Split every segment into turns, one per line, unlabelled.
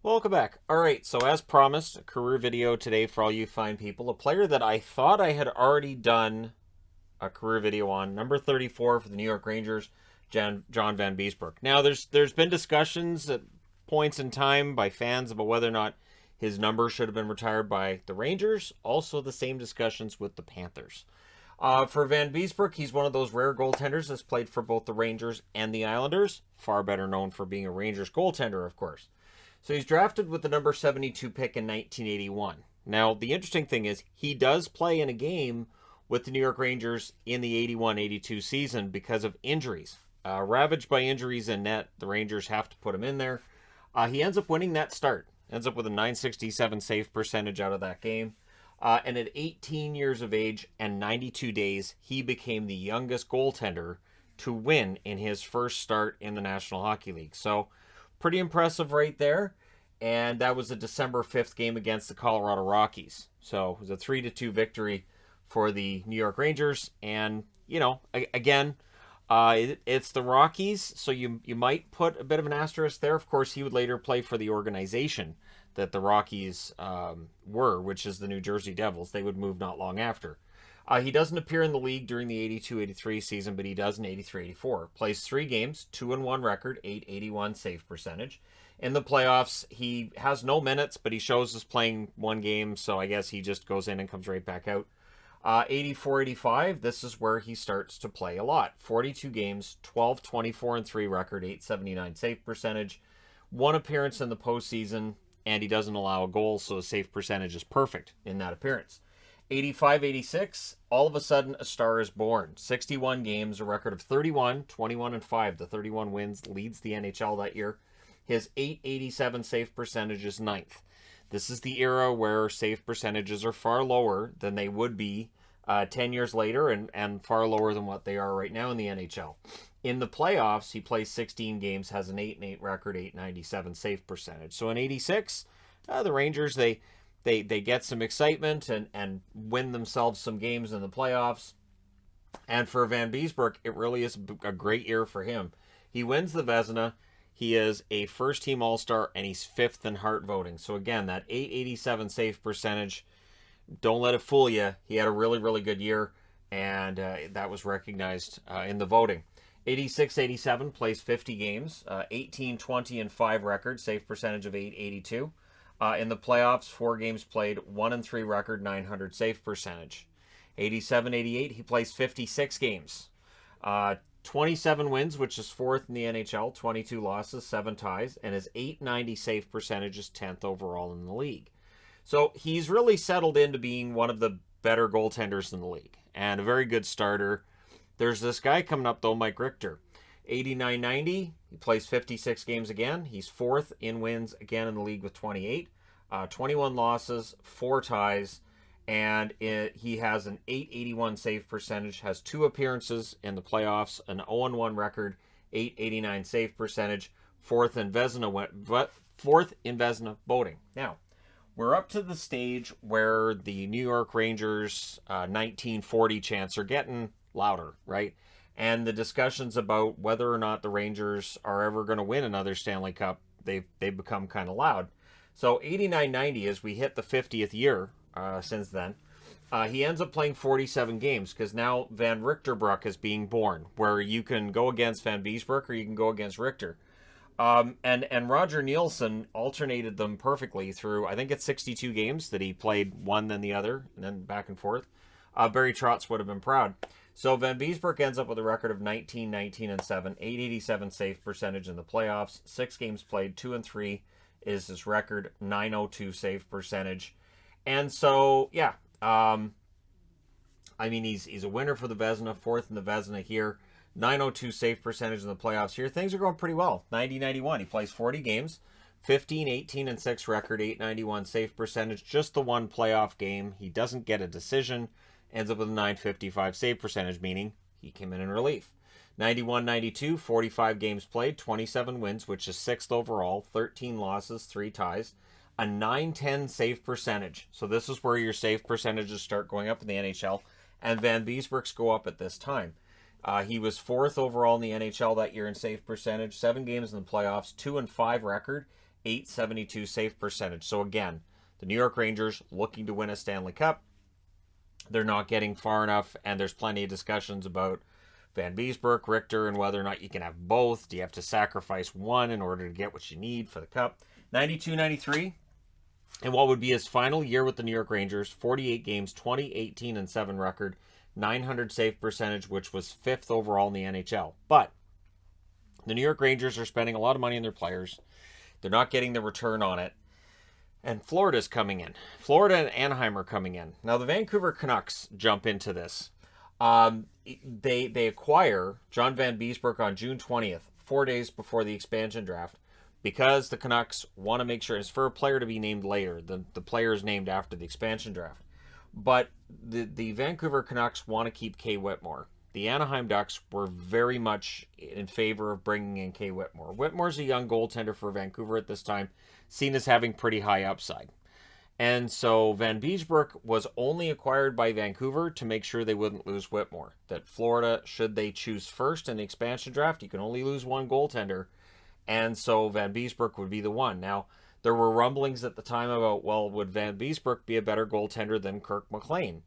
Welcome back. All right, so as promised, a career video today for all you fine people. A player that I thought I had already done a career video on, number 34 for the New York Rangers, John Vanbiesbrouck. Now, there's been discussions at points in time by fans about whether or not his number should have been retired by the Rangers. Also, the same discussions with the Panthers. For Vanbiesbrouck, he's one of those rare goaltenders that's played for both the Rangers and the Islanders. Far better known for being a Rangers goaltender, of course. So he's drafted with the number 72 pick in 1981. Now, the interesting thing is he does play in a game with the New York Rangers in the 81-82 season because of injuries. Ravaged by injuries in net, the Rangers have to put him in there. He ends up winning that start. Ends up with a 967 save percentage out of that game. And at 18 years of age and 92 days, he became the youngest goaltender to win in his first start in the National Hockey League. So, pretty impressive right there. And that was a December 5th game against the Colorado Rockies. So it was a 3-2 victory for the New York Rangers. And, again, it's the Rockies, so you might put a bit of an asterisk there. Of course, he would later play for the organization that the Rockies were, which is the New Jersey Devils. They would move not long after. He doesn't appear in the league during the 82-83 season, but he does in 83-84. Plays 3 games, 2-1 record, 881 save percentage. In the playoffs, he has no minutes, but he shows us playing 1 game, so I guess he just goes in and comes right back out. 84-85, this is where he starts to play a lot. 42 games, 12-24-3 record, 879 save percentage. 1 appearance in the postseason, and he doesn't allow a goal, so his save percentage is perfect in that appearance. 85-86, all of a sudden a star is born. 61 games, a record of 31, 21-5. The 31 wins, leads the NHL that year. His 887 save percentage is 9th. This is the era where save percentages are far lower than they would be 10 years later and far lower than what they are right now in the NHL. In the playoffs, he plays 16 games, has an 8-8 record, 897 save percentage. So in 86, the Rangers, they get some excitement and win themselves some games in the playoffs. And for Vanbiesbrouck, it really is a great year for him. He wins the Vezina. He is a first-team All-Star, and he's 5th in Hart voting. So again, that 887 save percentage, don't let it fool you. He had a really, really good year, and that was recognized in the voting. 86-87, plays 50 games, 18-20-5 record, save percentage of 882. In the playoffs, 4 games played, 1-3 record, 900 save percentage. 87-88, he plays 56 games. 27 wins, which is 4th in the NHL, 22 losses, 7 ties, and his 890 save percentage is 10th overall in the league. So he's really settled into being one of the better goaltenders in the league and a very good starter. There's this guy coming up, though, Mike Richter. 89-90, he plays 56 games again. He's 4th in wins again in the league with 28. 21 losses, 4 ties, and he has an 881 save percentage, has 2 appearances in the playoffs, an 0-1 record, 889 save percentage, 4th in Vezina voting. Now, we're up to the stage where the New York Rangers 1940 chants are getting louder, right? And the discussions about whether or not the Rangers are ever going to win another Stanley Cup, they've become kind of loud. So 89-90, as we hit the 50th year since then, he ends up playing 47 games because now Van Richter-Vanbiesbrouck is being born, where you can go against Vanbiesbrouck or you can go against Richter. And Roger Nielsen alternated them perfectly through, I think it's 62 games that he played one then the other, and then back and forth. Barry Trotz would have been proud. So Vanbiesbrouck ends up with a record of 19-19-7, 887 save percentage in the playoffs, 6 games played, 2-3 is his record, 902 save percentage. And so, yeah, he's a winner for the Vezina, 4th in the Vezina here, 902 save percentage in the playoffs here. Things are going pretty well. 90-91, he plays 40 games, 15-18-6 record, 891 save percentage, just the one playoff game. He doesn't get a decision, ends up with a 955 save percentage, meaning he came in relief. 91-92, 45 games played, 27 wins, which is 6th overall, 13 losses, 3 ties, a 910 save percentage. So this is where your save percentages start going up in the NHL, and Vanbiesbrouck's go up at this time. He was 4th overall in the NHL that year in save percentage, 7 games in the playoffs, 2-5 record, .872 save percentage. So again, the New York Rangers looking to win a Stanley Cup. They're not getting far enough, and there's plenty of discussions about Vanbiesbrouck, Richter, and whether or not you can have both. Do you have to sacrifice one in order to get what you need for the Cup? 92-93, and what would be his final year with the New York Rangers, 48 games, 20-18-7 record, 900 save percentage, which was 5th overall in the NHL. But the New York Rangers are spending a lot of money on their players. They're not getting the return on it. And Florida's coming in. Florida and Anaheim are coming in. Now, the Vancouver Canucks jump into this. They acquire John Vanbiesbrouck on June 20th, 4 days before the expansion draft, because the Canucks want to make sure it's for a player to be named later. The player is named after the expansion draft. But the Vancouver Canucks want to keep Kay Whitmore. The Anaheim Ducks were very much in favor of bringing in Kay Whitmore. Whitmore's a young goaltender for Vancouver at this time, seen as having pretty high upside. And so Vanbiesbrouck was only acquired by Vancouver to make sure they wouldn't lose Whitmore. That Florida, should they choose first in the expansion draft, you can only lose one goaltender. And so Vanbiesbrouck would be the one. Now, there were rumblings at the time about, well, would Vanbiesbrouck be a better goaltender than Kirk McLean?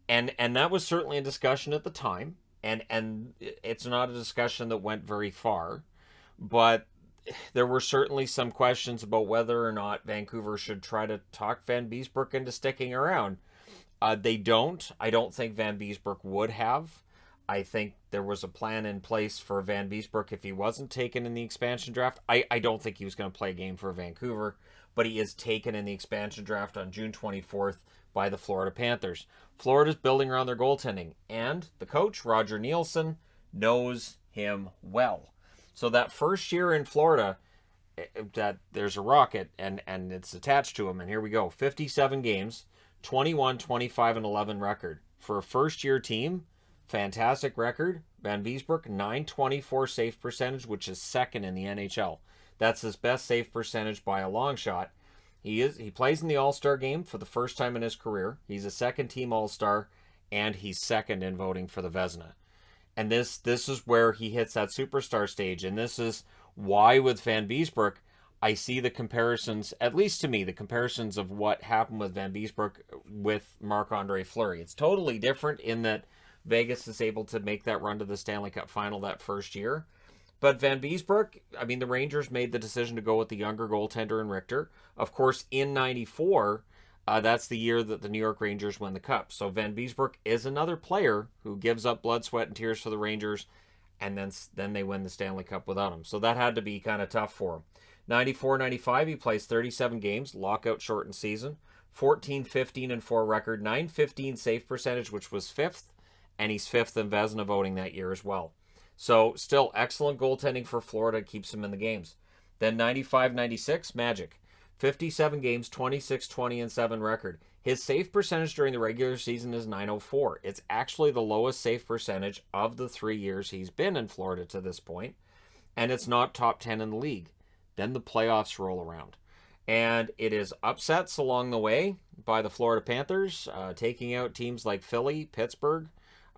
And that was certainly a discussion at the time. And it's not a discussion that went very far. But there were certainly some questions about whether or not Vancouver should try to talk Vanbiesbrouck into sticking around. They don't. I don't think Vanbiesbrouck would have. I think there was a plan in place for Vanbiesbrouck if he wasn't taken in the expansion draft. I don't think he was going to play a game for Vancouver, but he is taken in the expansion draft on June 24th by the Florida Panthers. Florida's building around their goaltending, and the coach, Roger Nielsen, knows him well. So that first year in Florida, that there's a rocket, and it's attached to him, and here we go. 57 games, 21, 25, and 11 record. For a first-year team, fantastic record. Vanbiesbrouck, .924 save percentage, which is second in the NHL. That's his best save percentage by a long shot. He plays in the All-Star game for the first time in his career. He's a second-team All-Star, and he's second in voting for the Vezina. And this is where he hits that superstar stage. And this is why with Vanbiesbrouck, I see the comparisons, at least to me, the comparisons of what happened with Vanbiesbrouck with Marc-Andre Fleury. It's totally different in that Vegas is able to make that run to the Stanley Cup final that first year. But Vanbiesbrouck, I mean, the Rangers made the decision to go with the younger goaltender in Richter. Of course, in 94, that's the year that the New York Rangers win the Cup. So Vanbiesbrouck is another player who gives up blood, sweat, and tears for the Rangers, and then they win the Stanley Cup without him. So that had to be kind of tough for him. 94-95, he plays 37 games, lockout shortened season, 14-15-4 record, .915 save percentage, which was 5th, and he's 5th in Vezina voting that year as well. So still excellent goaltending for Florida, keeps him in the games. Then 95-96, Magic. 57 games, 26-20-7 record. His save percentage during the regular season is .904. It's actually the lowest save percentage of the 3 years he's been in Florida to this point, and it's not top 10 in the league. Then the playoffs roll around, and it is upsets along the way by the Florida Panthers, taking out teams like Philly, Pittsburgh.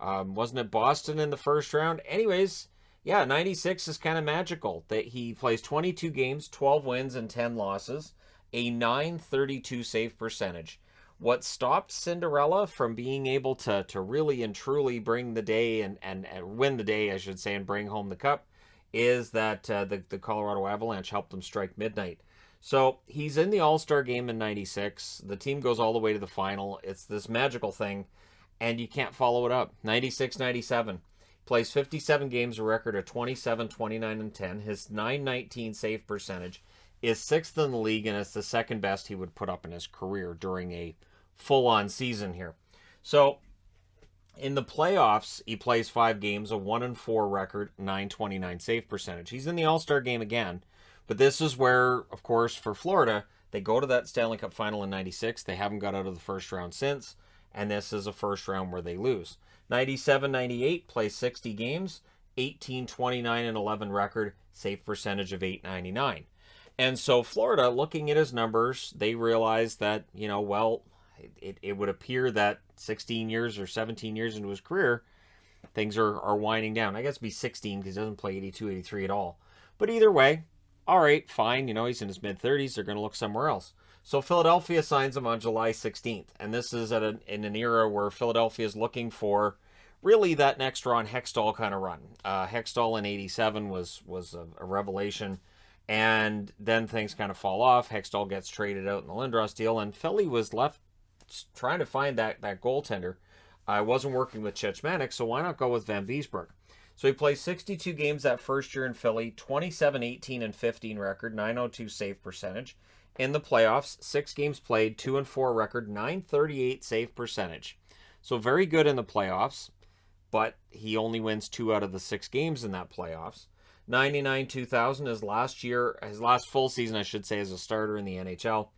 Wasn't it Boston in the first round? Anyways, yeah, 96 is kind of magical. That he plays 22 games, 12 wins, and 10 losses, a .932 save percentage. What stopped Cinderella from being able to really and truly bring the day and win the day, I should say, and bring home the cup, is that the Colorado Avalanche helped them strike midnight. So he's in the All-Star game in 96. The team goes all the way to the final. It's this magical thing, and you can't follow it up. 96-97. Plays 57 games, a record of 27, 29, and 10. His .919 save percentage is 6th in the league, and it's the second best he would put up in his career during a full-on season here. So in the playoffs, he plays 5 games, a 1-4 record, .929 save percentage. He's in the All-Star game again, but this is where, of course, for Florida, they go to that Stanley Cup final in 96. They haven't got out of the first round since, and this is a first round where they lose. 97-98, plays 60 games, 18, 29, and 11 record, save percentage of .899. And so Florida, looking at his numbers, they realize that, it would appear that 16 years or 17 years into his career, things are winding down. I guess it'd be 16 because he doesn't play 82, 83 at all. But either way, all right, fine, he's in his mid-30s, they're going to look somewhere else. So Philadelphia signs him on July 16th, and this is in an era where Philadelphia is looking for really that next Ron Hextall kind of run. Hextall in '87 was a revelation, and then things kind of fall off. Hextall gets traded out in the Lindros deal, and Philly was left trying to find that goaltender. I wasn't working with Cechmanek, so why not go with Vanbiesbrouck? So he plays 62 games that first year in Philly, 27, 18, and 15 record, 902 save percentage. In the playoffs, 6 games played, 2-4 record, 938 save percentage. So very good in the playoffs, but he only wins 2 out of the 6 games in that playoffs. 99-2000 his last full season, I should say, as a starter in the NHL.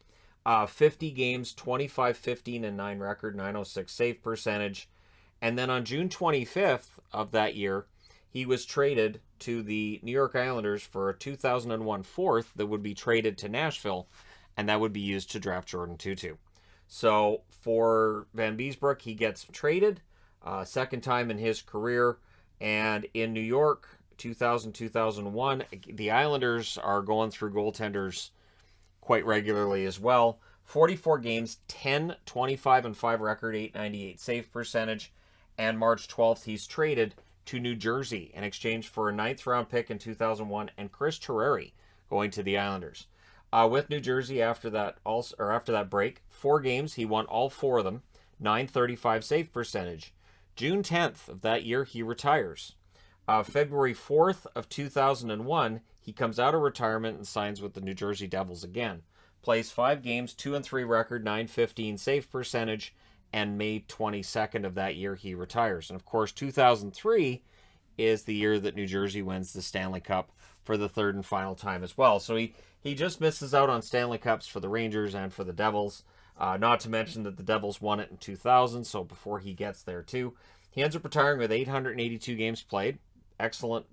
50 games, 25, 15, and 9 record, 906 save percentage. And then on June 25th of that year, he was traded to the New York Islanders for a 2001 fourth that would be traded to Nashville, and that would be used to draft Jordan Tootoo. So for Vanbiesbrouck, he gets traded, second time in his career, and in New York, 2000-2001, the Islanders are going through goaltenders quite regularly as well. 44 games, 10, 25, and 5 record, 898 save percentage, and March 12th, he's traded to New Jersey in exchange for a 9th-round pick in 2001 and Chris Terreri going to the Islanders. With New Jersey after that break, 4 games, he won all 4 of them, 935 save percentage. June 10th of that year, he retires. February 4th of 2001, he comes out of retirement and signs with the New Jersey Devils again. Plays 5 games, 2-3 record, 915 save percentage, and May 22nd of that year, he retires. And of course, 2003 is the year that New Jersey wins the Stanley Cup for the third and final time as well. So he just misses out on Stanley Cups for the Rangers and for the Devils. Not to mention that the Devils won it in 2000, so before he gets there too. He ends up retiring with 882 games played. Excellent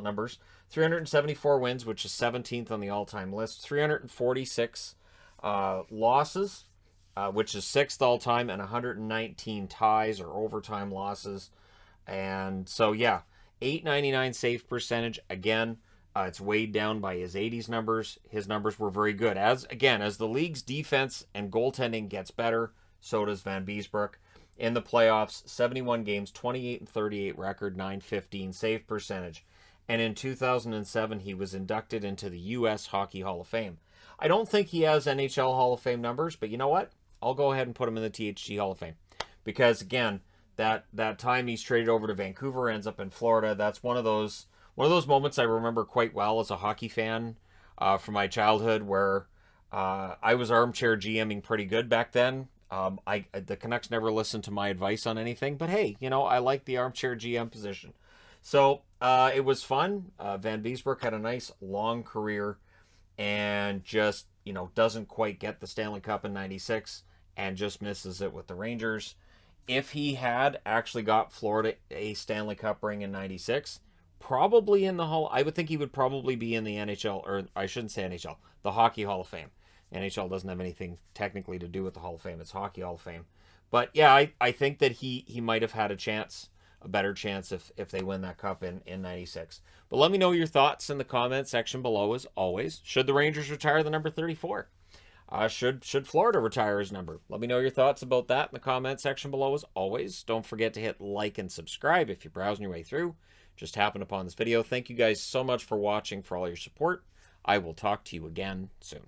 numbers. 374 wins, which is 17th on the all-time list. 346 losses, which is 6th all-time, and 119 ties or overtime losses. And so, yeah, 899 save percentage. Again, it's weighed down by his 80s numbers. His numbers were very good. As the league's defense and goaltending gets better, so does Vanbiesbrouck. In the playoffs, 71 games, 28-38 record, 915 save percentage. And in 2007, he was inducted into the U.S. Hockey Hall of Fame. I don't think he has NHL Hall of Fame numbers, but you know what? I'll go ahead and put him in the THG Hall of Fame. Because, again, that time he's traded over to Vancouver, ends up in Florida. That's one of those moments I remember quite well as a hockey fan from my childhood, where I was armchair GMing pretty good back then. The Canucks never listened to my advice on anything, but hey, I like the armchair GM position. So it was fun. Vanbiesbrouck had a nice long career, and just doesn't quite get the Stanley Cup in '96, and just misses it with the Rangers. If he had actually got Florida a Stanley Cup ring in '96, probably in the Hall. I would think he would probably be in the NHL, or I shouldn't say NHL, the Hockey Hall of Fame. NHL doesn't have anything technically to do with the Hall of Fame. It's Hockey Hall of Fame. But yeah, I think that he might have had a better chance if they win that cup in '96. But let me know your thoughts in the comment section below as always. Should the Rangers retire the number 34? Should Florida retire his number? Let me know your thoughts about that in the comment section below as always. Don't forget to hit like and subscribe if you're browsing your way through. Just happened upon this video. Thank you guys so much for watching, for all your support. I will talk to you again soon.